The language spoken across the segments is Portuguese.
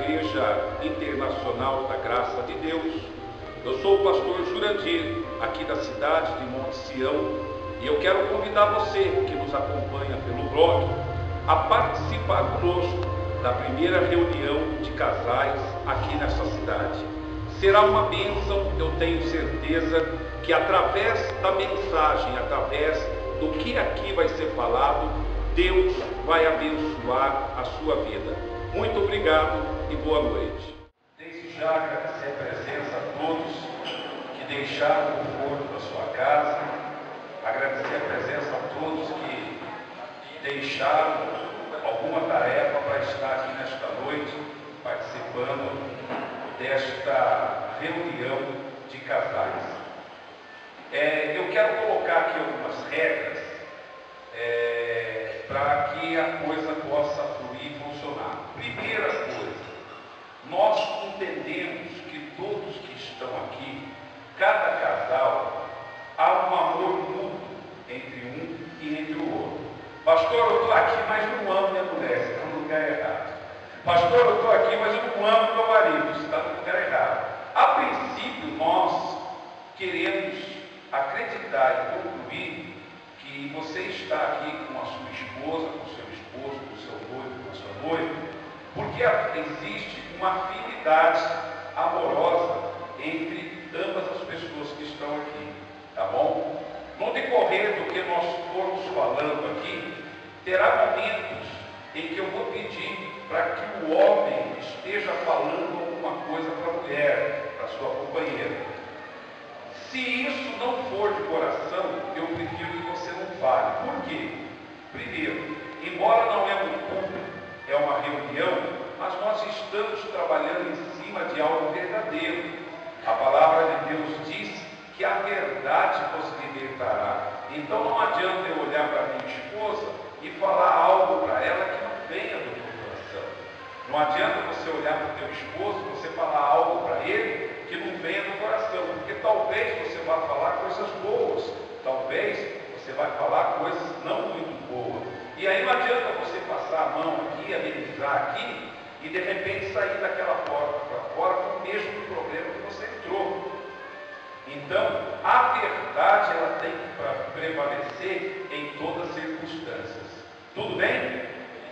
Igreja Internacional da Graça de Deus. Eu sou o pastor Jurandir, aqui da cidade de Monte Sião, e eu quero convidar você que nos acompanha pelo blog a participar conosco da primeira reunião de casais aqui nessa cidade. Será uma bênção, eu tenho certeza que através da mensagem, através do que aqui vai ser falado, Deus vai abençoar a sua vida. Muito obrigado e boa noite. Desde já agradecer a presença a todos que deixaram o conforto da sua casa, agradecer a presença a todos que deixaram alguma tarefa para estar aqui nesta noite, participando desta reunião de casais. Eu quero colocar aqui algumas regras para que a coisa possa fluir e funcionar. Primeira coisa, nós entendemos que todos que estão aqui, cada casal, há um amor mútuo entre um e entre o outro. Pastor, eu estou aqui, mas não amo minha mulher, você está no lugar errado. Pastor, eu estou aqui, mas eu não amo meu marido, você está no lugar errado. A princípio, nós queremos acreditar e concluir que você está aqui com a sua esposa, com o seu esposo, com o seu noivo, com a sua noiva, porque existe uma afinidade amorosa entre ambas as pessoas que estão aqui, tá bom? No decorrer do que nós formos falando aqui, terá momentos em que eu vou pedir para que o homem esteja falando alguma coisa para a mulher, para a sua companheira. Se isso não for de coração, eu prefiro que você não fale. Por quê? Primeiro, embora não é um culto, é uma reunião, mas nós estamos trabalhando em cima de algo verdadeiro. A palavra de Deus diz que a verdade vos libertará. Então não adianta eu olhar para minha esposa e falar algo para ela que não venha do meu coração. Não adianta você olhar para o teu esposo e você falar algo para ele que não venha do coração, porque talvez você vá falar coisas boas, talvez você vai falar coisas não muito boas. E aí não adianta você passar a mão aqui, amenizar aqui, e de repente sair daquela porta para fora com o mesmo problema que você entrou. Então, a verdade ela tem que prevalecer em todas as circunstâncias. Tudo bem?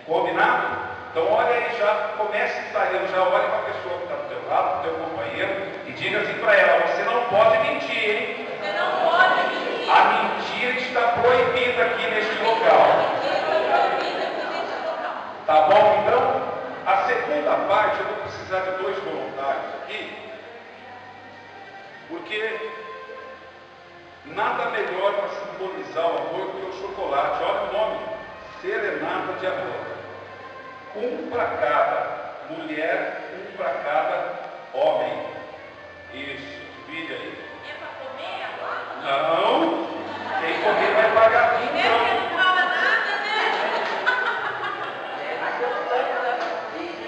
Combinado? Então olha aí, já comece ensaiando, já olhe para a pessoa que está do teu lado, para o teu companheiro, e diga assim para ela: você não pode mentir, hein? Você não pode mentir. A mentira está proibida aqui neste local. Tá bom? Então, a segunda parte eu vou precisar de 2 voluntários aqui, porque nada melhor para simbolizar o amor do que o chocolate. Olha o nome: Serenata de Amor. Um para cada mulher, um para cada homem. Isso, divide aí. É para comer agora? Não, quem comer vai pagar 20. Primeiro que não fala nada, né?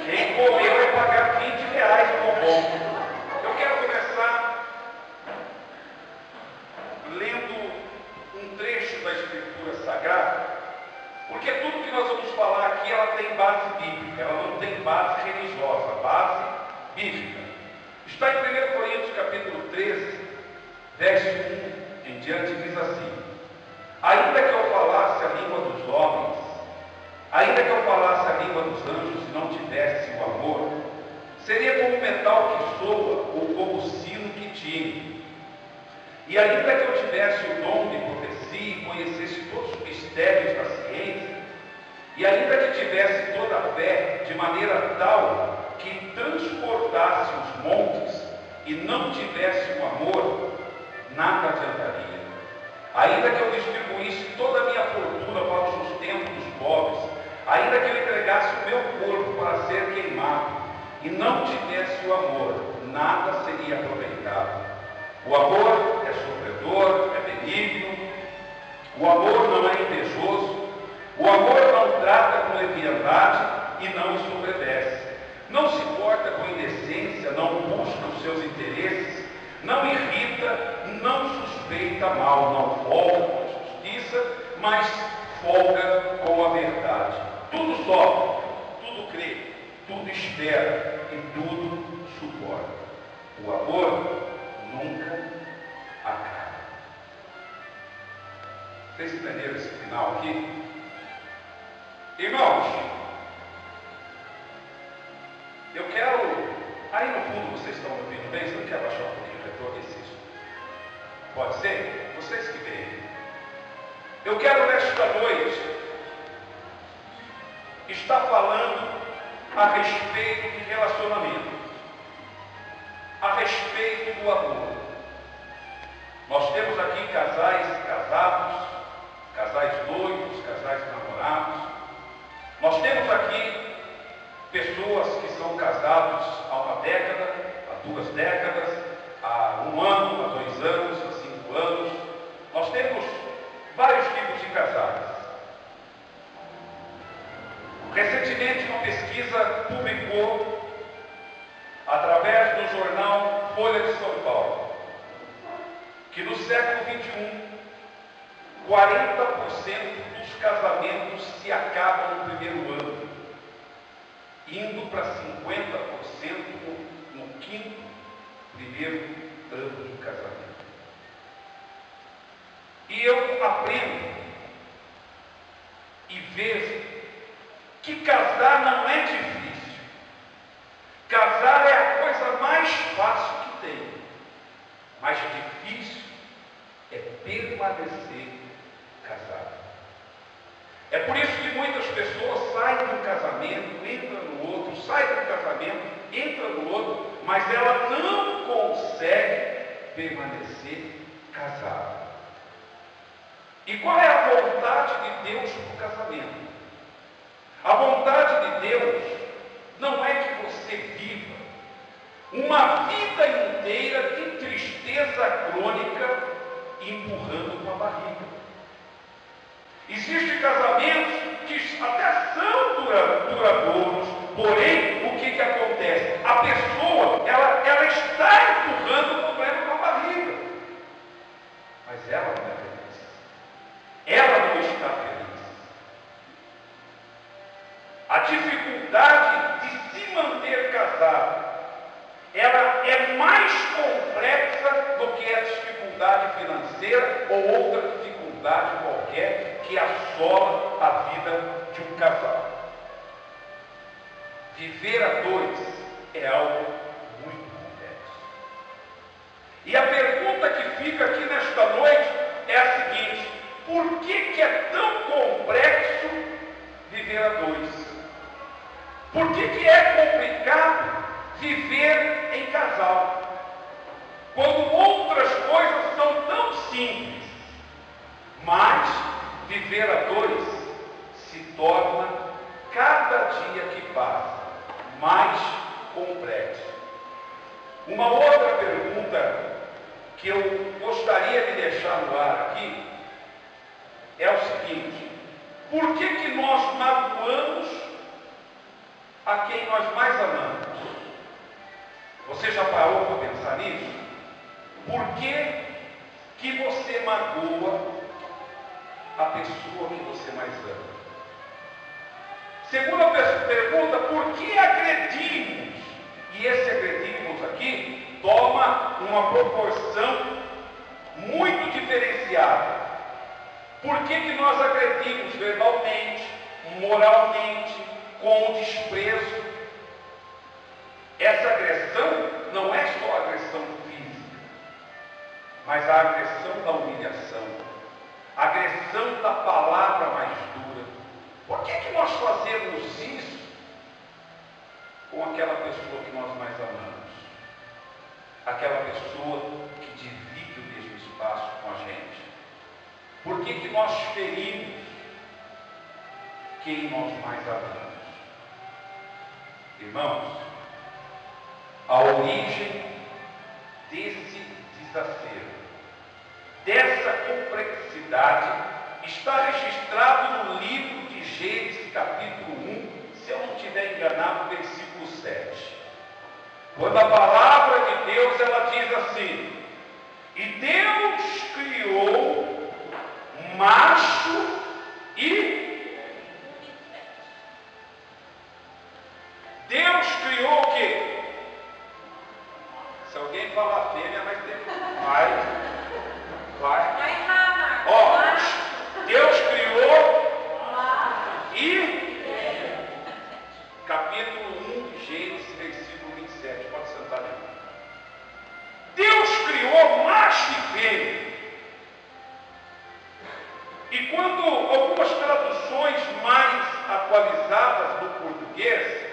Quem comer vai pagar R$20 no bombom. Eu quero começar lendo um trecho da Escritura Sagrada, porque tudo que nós vamos falar aqui, ela tem base bíblica, ela não tem base religiosa, base bíblica. Está em 1 Coríntios capítulo 13, verso 1 em diante, diz assim: ainda que eu falasse a língua dos homens, ainda que eu falasse a língua dos anjos e não tivesse o amor, seria como o metal que soa ou como o sino que tine. E ainda que eu tivesse o dom de profecia e conhecesse todos os mistérios da ciência, e ainda que tivesse toda a fé de maneira tal que transportasse os montes e não tivesse o amor, nada adiantaria. Ainda que eu distribuísse toda a minha fortuna para o sustento dos pobres, ainda que eu entregasse o meu corpo para ser queimado e não tivesse o amor, nada seria aproveitado. O amor é sofredor, é benigno, o amor não é invejoso, o amor não trata com leviandade e não ensoberbece, não se porta com indecência, não busca os seus interesses, não irrita, não suspeita mal, não folga com a justiça, mas folga com a verdade. Tudo sofre, tudo crê, tudo espera e tudo suporta. O amor nunca acaba. Vocês entenderam esse final aqui? Irmãos, eu quero... Aí no fundo vocês estão me ouvindo bem? Você não quer baixar um pouquinho o retorno? Insisto. Pode ser? Vocês que veem. Eu quero nesta noite estar falando a respeito de relacionamento, a respeito do amor. Nós temos aqui casais casados, casais noivos, casais namorados. Nós temos aqui pessoas que são casados há uma década, há 2 décadas, há 1 ano, há 2 anos, há 5 anos. Nós temos vários tipos de casais. Recentemente, uma pesquisa publicou, através do jornal Folha de São Paulo, que no século XXI, 40% dos casamentos se acabam no primeiro ano, indo para 50% no 5º, primeiro ano de casamento. E eu aprendo e vejo que casar não é difícil. Casar é a coisa mais fácil que tem. Mais difícil é permanecer casado. É por isso que muitas pessoas saem de um casamento, entram no outro, saem de um casamento, entram no outro, mas ela não consegue permanecer casada. E qual é a vontade de Deus para o casamento? A vontade de Deus não é que você viva uma vida inteira de tristeza crônica empurrando com a barriga. Existem casamentos que até são duradouros, porém, o que acontece? A pessoa, ela está empurrando o problema com a barriga, mas ela não é feliz. Ela não está feliz. A dificuldade de se manter casado, ela é mais complexa do que a dificuldade financeira ou outra dificuldade qualquer que assola a vida de um casal. Viver a 2 é algo muito complexo. E a pergunta que fica aqui nesta noite é a seguinte: por que é tão complexo viver a 2? Por que é complicado viver em casal? Quando outras coisas são tão simples, mas viver a 2 se torna, cada dia que passa, mais complexo. Uma outra pergunta que eu gostaria de deixar no ar aqui é o seguinte: por que nós magoamos a quem nós mais amamos? Você já parou para pensar nisso? Por que você magoa a pessoa que você mais ama? Segunda pergunta: por que agredimos? E esse agredimos aqui toma uma proporção muito diferenciada. Por que nós agredimos verbalmente, moralmente, com desprezo? Essa agressão não é só agressão física, mas a agressão da humilhação, a agressão da palavra mais dura. Por que nós fazemos isso com aquela pessoa que nós mais amamos? Aquela pessoa que divide o mesmo espaço com a gente. Por que nós ferimos quem nós mais amamos? Irmãos, a origem desse desacerto, dessa complexidade, está registrado no livro de Gênesis, capítulo 1, se eu não estiver enganado, versículo 7. Quando a palavra de Deus, ela diz assim: e Deus criou macho e Deus Deus criou o quê? Se alguém falar fêmea, vai ter. Vai. Vai errar, Ó, Deus criou e capítulo 1 de Gênesis, versículo 27. Pode sentar ali. Deus criou macho e fêmea. E quando algumas traduções mais atualizadas do português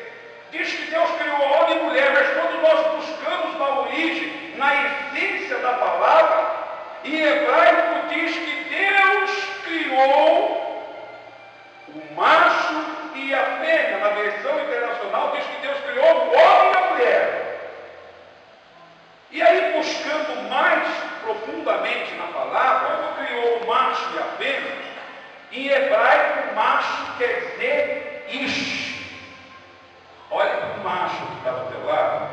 diz que Deus criou homem e mulher, mas quando nós buscamos na origem, na essência da palavra, em hebraico diz que Deus criou o macho e a fêmea. Na versão internacional diz que Deus criou o homem e a mulher. E aí, buscando mais profundamente na palavra, quando criou o macho e a fêmea, em hebraico, macho quer dizer ish. Olha para o macho que está do teu lado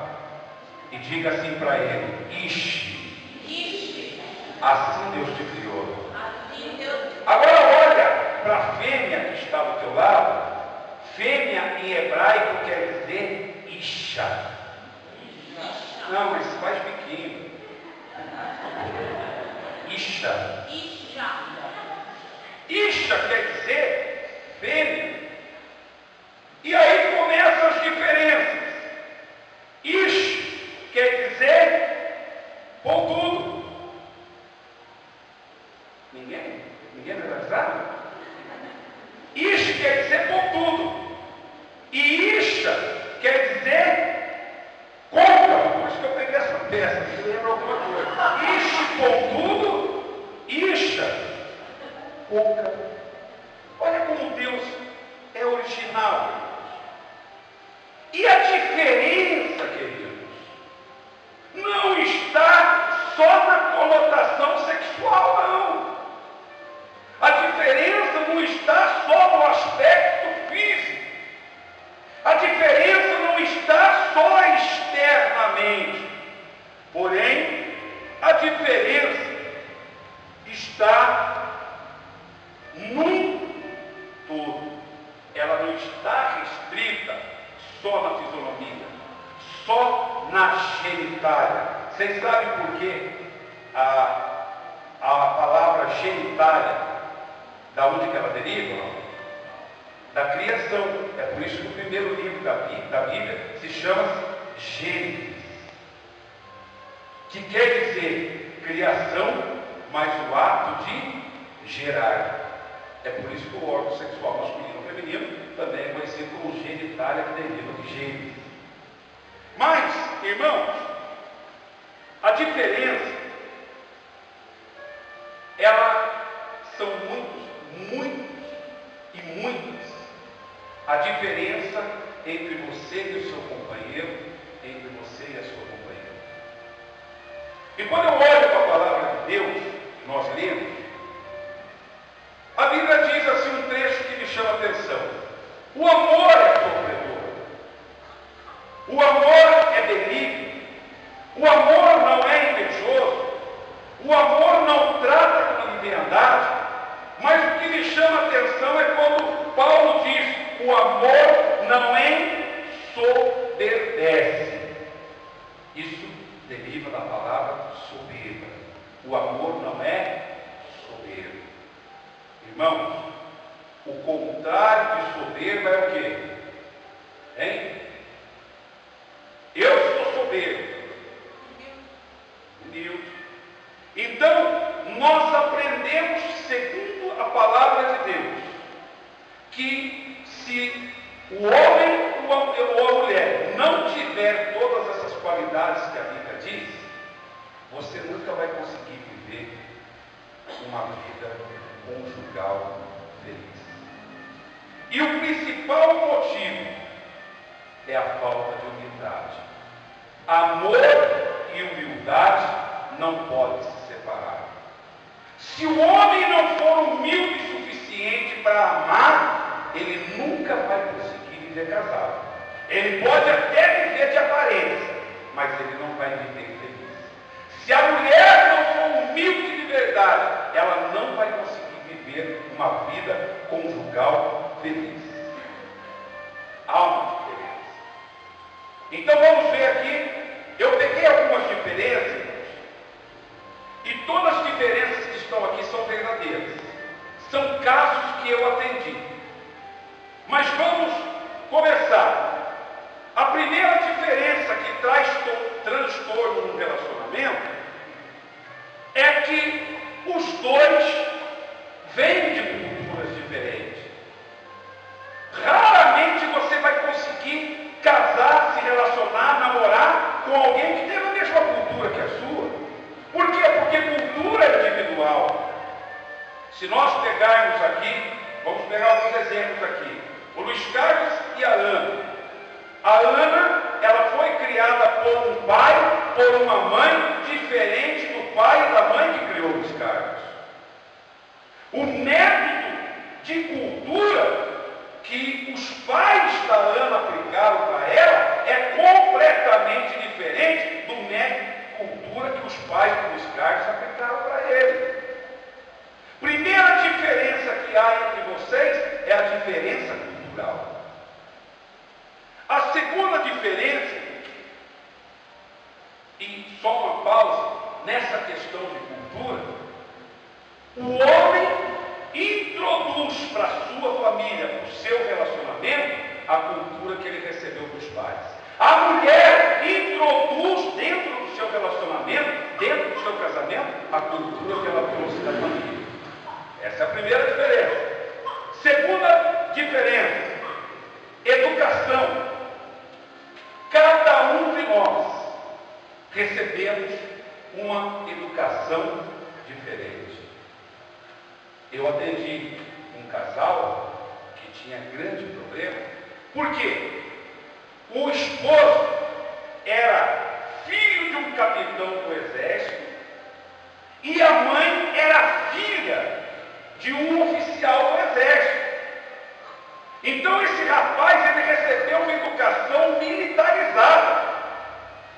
e diga assim para ele: ish. Assim Deus te criou. Agora olha para a fêmea que está do teu lado. Fêmea em hebraico quer dizer isha. Não, mas faz biquinho. Isha. Isha quer dizer fêmea. E aí começam as diferenças. Ish quer dizer pontudo. Ninguém vai avisar? Ish quer dizer pontudo. E isha quer dizer côncavo. Acho que eu peguei essa peça, me lembra alguma coisa. Ish pontudo, isha côncavo. Olha como Deus é original. E a diferença, queridos, não está só na conotação sexual, não. A diferença não está só no aspecto físico. A diferença não está só externamente. Porém, a diferença está num todo. Ela não está restrita só na fisionomia, só na genitália. Vocês sabem por quê a palavra genitália, da onde que ela deriva? Da criação. É por isso que o primeiro livro da Bíblia se chama Gênesis, que quer dizer criação, mas o ato de gerar. É por isso que o órgão sexual masculino ou feminino também é conhecido como genitália, que deriva de gênero. Mas, irmãos, a diferença, são muitos e muitas. A diferença entre você e o seu companheiro, entre você e a sua companheira. E quando eu olho para a palavra de Deus, nós lemos, a Bíblia diz assim um trecho que me chama a atenção. O amor é sofredor. O amor é benigno. O amor não é invejoso. O amor não trata com leviandade. Mas o que me chama a atenção é quando Paulo diz: o amor não ensoberbece. Isso deriva da palavra soberba. O amor não é soberbo. Irmãos, o contrário de soberba é o quê? Hein? Eu sou soberbo. Humilde. Então, nós aprendemos, segundo a palavra de Deus, que se o homem ou a mulher não tiver todas essas qualidades que a Bíblia diz, você nunca vai conseguir viver uma vida conjugal feliz. E o principal motivo é a falta de humildade. Amor e humildade não podem se separar. Se o homem não for humilde o suficiente para amar, ele nunca vai conseguir viver casado. Ele pode até viver de aparência, mas ele não vai viver feliz. Se a mulher não for humilde de verdade, ela não vai conseguir viver uma vida conjugal feliz. Há uma diferença. Então vamos ver aqui, eu peguei algumas diferenças, e todas as diferenças que estão aqui são verdadeiras. São casos que eu atendi. Mas vamos começar. A primeira diferença que traz transtorno no relacionamento é que os dois vêm de culturas diferentes. Raramente você vai conseguir casar, se relacionar, namorar com alguém que tem a mesma cultura que a sua. Por quê? Porque cultura é individual. Se nós pegarmos aqui, vamos pegar alguns exemplos aqui. O Luiz Carlos e a Ana. A Ana, ela foi criada por um pai, por uma mãe, diferente do pai e da mãe que criou o Luiz Carlos. O método de cultura que os pais da Ana aplicaram para ela é completamente diferente do método de cultura que os pais do Luiz Carlos aplicaram para ele. Primeira diferença que há entre vocês é a diferença cultural. A segunda diferença, e só uma pausa, nessa questão de cultura, o homem introduz para a sua família, para o seu relacionamento, a cultura que ele recebeu dos pais. A mulher introduz dentro do seu relacionamento, dentro do seu casamento, a cultura que ela trouxe da família. Essa é a primeira diferença. Segunda diferença, educação. Cada um de nós recebemos uma educação diferente. Eu atendi um casal que tinha grande problema. Por quê? O esposo era filho de um capitão do exército e a mãe era filha de um oficial do exército. Então esse rapaz, ele recebeu uma educação militarizada.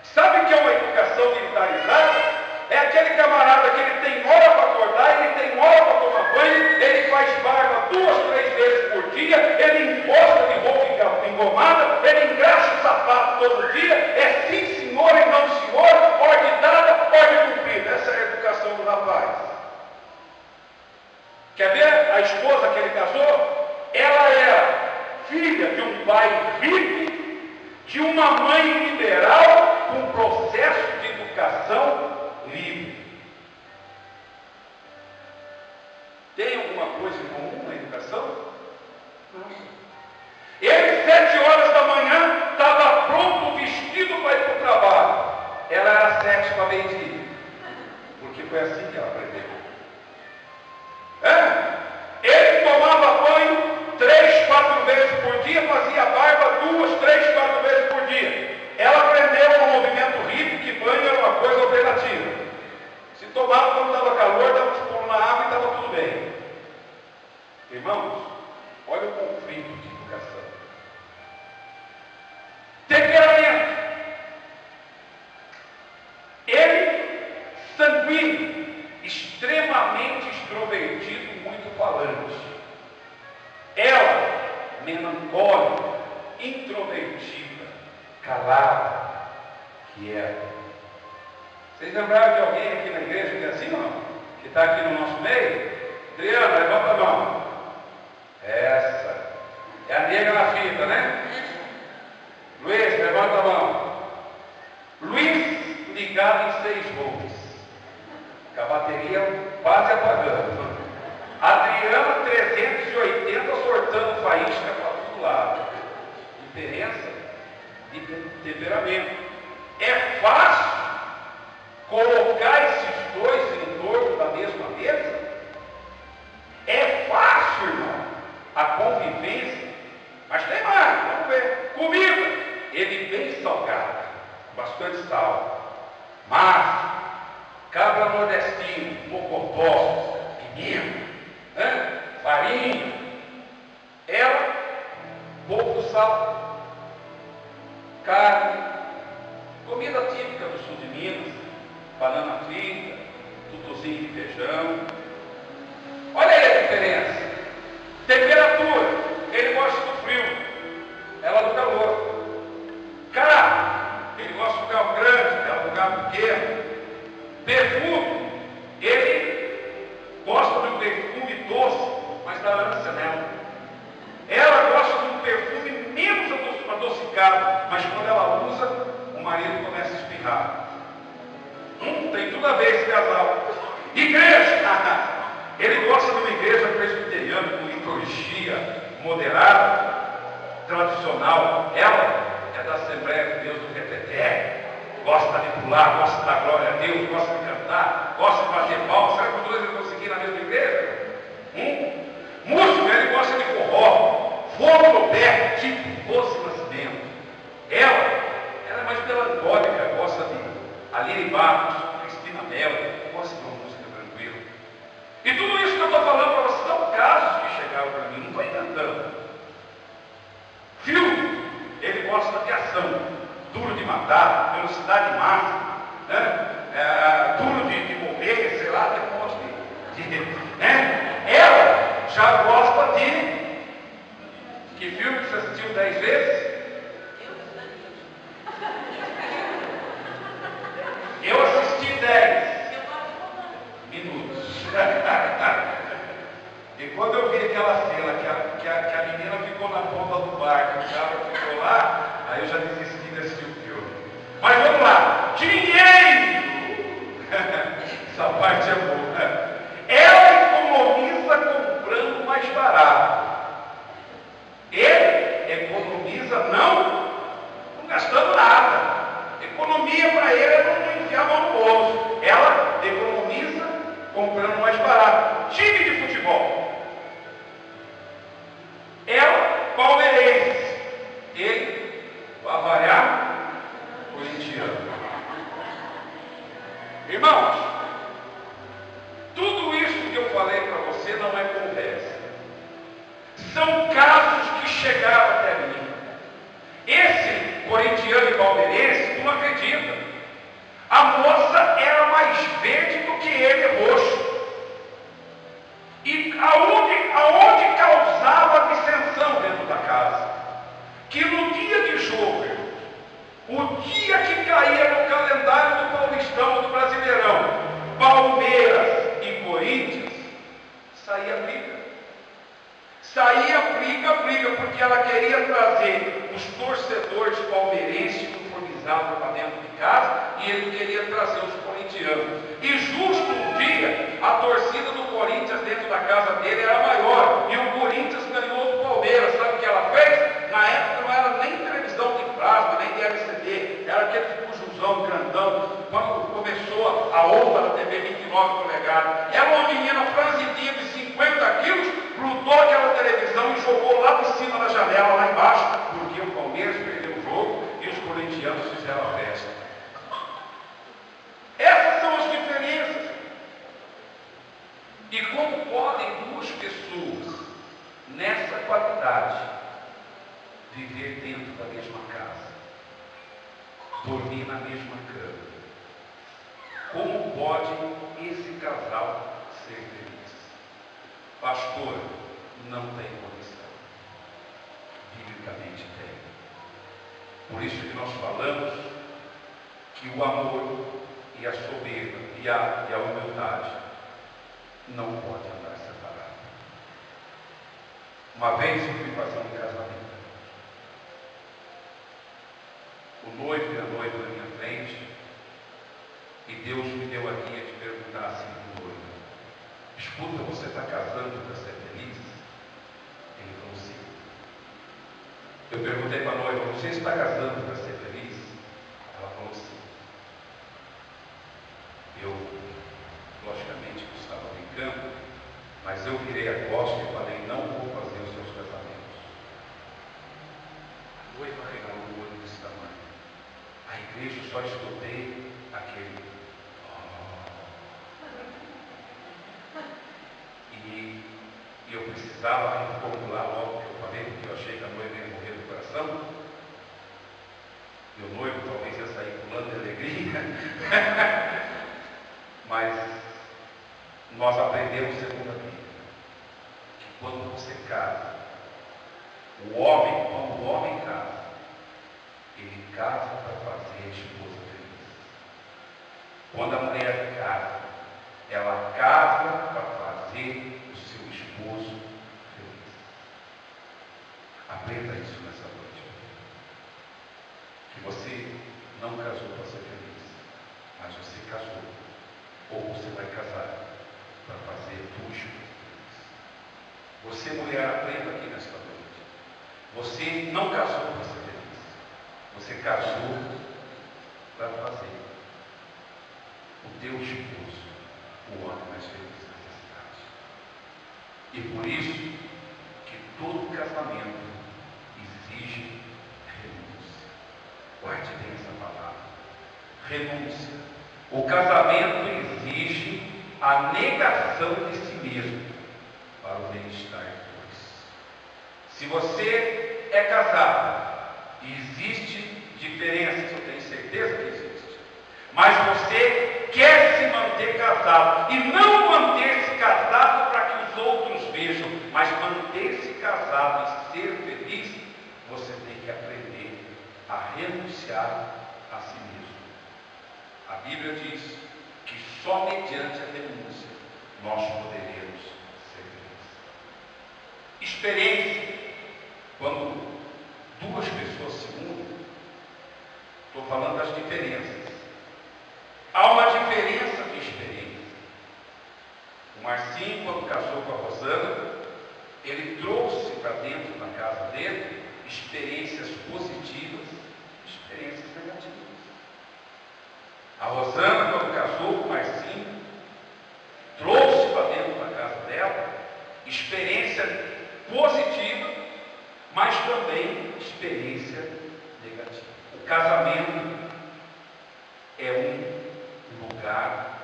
Sabe o que é uma educação militarizada? É aquele camarada que ele tem hora para acordar, ele tem hora para tomar banho, ele faz barba 2, 3 vezes por dia, ele encosta de roupa engomada, ele engraxa o sapato todo dia, é sim senhor e não senhor, ordem dada, ordem cumprida. Essa é a educação do rapaz. Quer ver a esposa que ele casou? Ela era filha de um pai hippie, de uma mãe liberal, com processo de educação livre. Tem alguma coisa em comum na educação? Não. Ele, 7 horas da manhã, estava pronto, vestido para ir para o trabalho. Ela era 7 para meio-dia. Porque foi assim que ela aprendeu. Ele tomava banho 3, 4 vezes por dia, fazia barba 2, 3, 4 vezes por dia. Ela aprendeu no movimento hippie que banho era uma coisa alternativa. Se tomava quando estava calor, dava uns pulos na água e estava tudo bem. Irmãos, olha o conflito de educação. Temperamento. Ele, sanguíneo, extremamente extrovertido, muito falante. Ela, melancólica, introvertida, calada, quieta. Vocês lembraram de alguém aqui na igreja que é assim, não? Que está aqui no nosso meio? Adriana, levanta a mão. Essa. É a negra na fita, né? Luiz, levanta a mão. Luiz ligado em 6 volts. Com a bateria quase apagando. Adriana 380 sortando faísca para todo lado. Diferença de temperamento. É fácil colocar esses dois em torno da mesma mesa? É fácil, irmão, a convivência. Mas tem mais, vamos ver. Comida, ele bem salgado, bastante sal. Massa, cabra nordestino, mocotó, pimenta, farinha. Ela, pouco sal, carne, comida típica do sul de Minas, banana frita, tutuzinho de feijão. Olha aí a diferença. Temperatura, ele gosta do frio, ela do calor. Caráter, sabe pequeno, perfume, ele gosta de um perfume doce, mas dá ânsia nela. Ela gosta de um perfume menos adocicado, mas quando ela usa, o marido começa a espirrar. Tem tudo a ver esse casal. Igreja! Ele gosta de uma igreja presbiteriana com liturgia moderada, tradicional. Ela é da Assembleia de Deus do Reteté. Gosta de pular, gosta da glória a Deus, gosta de cantar, gosta de bater palmas. Será que os dois vão conseguir na mesma igreja? Música, ele gosta de forró, fogo no pé, tipo Doce Nascimento. Ela é mais melancólica, gosta de Aline Barros, Cristina Mello, gosta de uma música tranquila. E tudo isso que eu estou falando para vocês são casos que chegaram para mim, não estou inventando. Filme, ele gosta de ação, Duro de Matar, Velocidade Máxima, né? Duro de morrer, sei lá, tem um monte né? Ela já gosta de... Que filme que você assistiu 10 vezes? Eu assisti 10 minutos. E quando eu vi aquela cena que a menina ficou na ponta do barco, o cara ficou lá, aí eu já desisti de assistir o filme. Mas vamos lá. Dinheiro! Essa parte é boa. Ela economiza comprando mais barato. Ele economiza não gastando nada. Economia para ele é não enfiar a mão no bolso. Ela economiza comprando mais barato. Time de futebol. Ela, palmeirense. Ele, para variar, corintiano. Irmãos, tudo isso que eu falei para você não é conversa. São casos que chegaram até mim. Esse corintiano e palmeirense, tu não acredita. A moça era mais verde do que ele roxo. E aonde causava dissensão dentro da casa? Que no dia de jogo, o dia que caía no calendário do Paulistão, do Brasileirão, Palmeiras e Corinthians, saía briga. Saía briga, porque ela queria trazer os torcedores palmeirenses uniformizados para dentro de casa e ele queria trazer os corintianos. E justo um dia, a torcida do Corinthians dentro da casa dele era maior e o Corinthians ganhou do Palmeiras. Sabe o que ela fez? Na época não era nem televisão de plasma, nem de LCD, era aquele bujuzão grandão. Quando começou a onda da TV 29 polegadas, era uma menina franzidinha de 50 quilos, grudou aquela televisão e jogou lá de cima da janela, lá embaixo, porque o Palmeiras perdeu o jogo e os corintianos fizeram a festa. Essas são as diferenças. E como podem duas pessoas, nessa qualidade, viver dentro da mesma casa, dormir na mesma cama? Como pode esse casal ser feliz? Pastor, não tem condição. Biblicamente tem. Por isso que nós falamos que o amor e a soberba e a humildade não podem andar separados. Uma vez eu fui fazer um casamento. O noivo e a noiva na minha frente, e Deus me deu a guia de perguntar assim para o noivo: escuta, você está casando para ser feliz? Ele falou sim. Eu perguntei para a noiva: você está casando para ser feliz? Ela falou sim. Eu, logicamente, estava brincando, mas eu virei a costa e falei: não vou fazer os seus casamentos. A noiva regalou o olho desse tamanho. A igreja só escutei aquele. E eu precisava reformular logo o que eu falei, porque eu achei que a noiva ia morrer do coração. E o noivo talvez ia sair pulando de alegria. Mas nós aprendemos segundo a Bíblia, que quando você casa, quando o homem casa, ele casa para fazer a esposa feliz. Quando a mulher casa, ela casa para fazer o seu esposo feliz. Aprenda isso nessa noite. Que você não casou para ser feliz, mas você casou, ou você vai casar para fazer o teu esposo feliz. Você, mulher, aprenda aqui nesta noite. Você não casou para ser feliz, você casou para fazer o teu esposo o homem mais feliz dessa cidade. E por isso que todo casamento exige renúncia. Guarde bem essa palavra. Renúncia. O casamento exige a negação de si mesmo para o bem-estar de dois. Se você é casado e existe diferenças, eu tenho certeza que existe, mas você quer se manter casado e não manter-se casado para que os outros vejam, mas manter-se casado e ser feliz, você tem que aprender a renunciar a si mesmo. A Bíblia diz que só mediante a renúncia nós poderemos ser felizes. Experiência. Quando duas pessoas se unem, estou falando das diferenças. Há uma diferença de experiência. O Marcinho, quando casou com a Rosana, ele trouxe para dentro da casa dele experiências positivas, experiências negativas. A Rosana, quando casou com o Marcinho, trouxe para dentro da casa dela experiência positiva, mas também experiência negativa. O casamento é um lugar,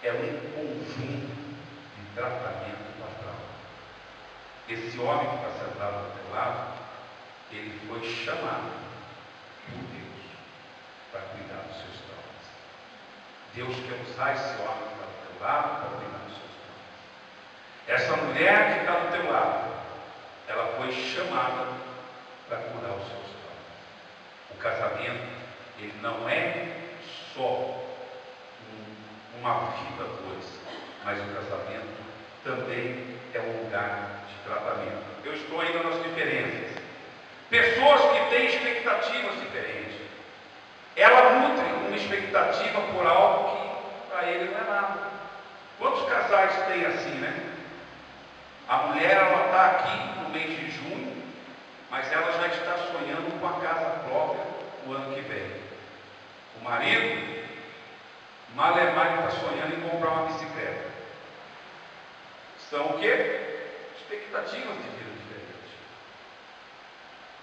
é um conjunto de tratamento pastoral. Esse homem que está sentado ao teu lado, ele foi chamado por Deus para cuidar dos seus traumas. Deus quer usar esse homem que está ao teu lado para cuidar dos seus traumas. Essa mulher que está do teu lado, ela foi chamada para curar os seus traumas. O casamento, ele não é só uma vida a dois, mas o casamento também é um lugar de tratamento. Eu estou ainda nas diferenças. Pessoas que têm expectativas diferentes, ela nutre uma expectativa por algo que para ele não é nada. Quantos casais tem assim, né? A mulher, ela está aqui no mês de junho, mas ela já está sonhando com a casa própria no ano que vem. O marido, malemar, está sonhando em comprar uma bicicleta. São o quê? Expectativas de vida diferentes.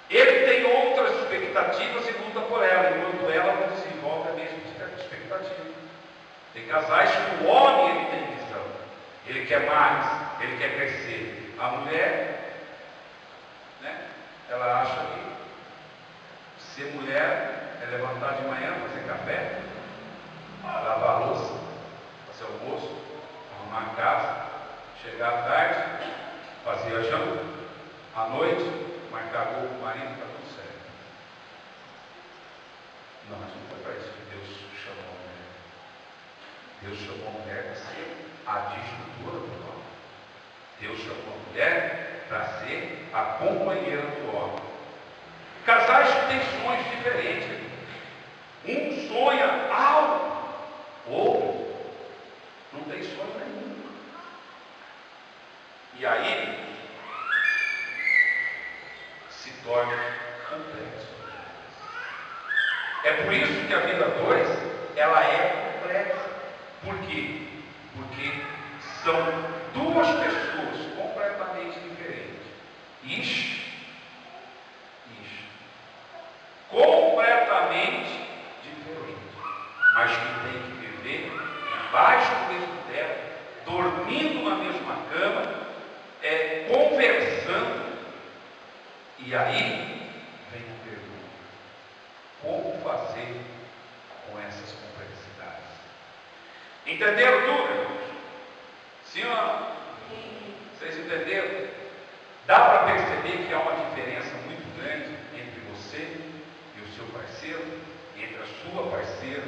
Ele tem outras expectativas e luta por ela, enquanto ela não desenvolve a mesma expectativa. Tem casais que o homem ele tem visão, ele quer mais, ele quer crescer. A mulher, né, ela acha que ser mulher é levantar de manhã, fazer café, lavar a louça, fazer almoço, arrumar a casa, chegar à tarde, fazer a janta, à noite, marcar gol com o marido, está tudo certo. Não, mas não foi para isso que Deus chamou a mulher. Deus chamou a mulher para ser a disjutora do homem. Deus chamou a mulher para ser a companheira do homem. Casais que têm sonhos diferentes. Um sonha algo, outro não tem sonho nenhum. E aí se torna complexo. É por isso que a vida 2 ela é complexa. Por quê? Porque são duas pessoas completamente diferentes. Completamente diferentes. Mas que têm que viver embaixo do mesmo teto, dormindo na mesma cama, conversando. E aí vem a pergunta: como fazer com essas complexidades? Entenderam tudo, irmãos? Sim ou não? Vocês entenderam? Dá para perceber que há uma diferença muito grande entre você e o seu parceiro, entre a sua parceira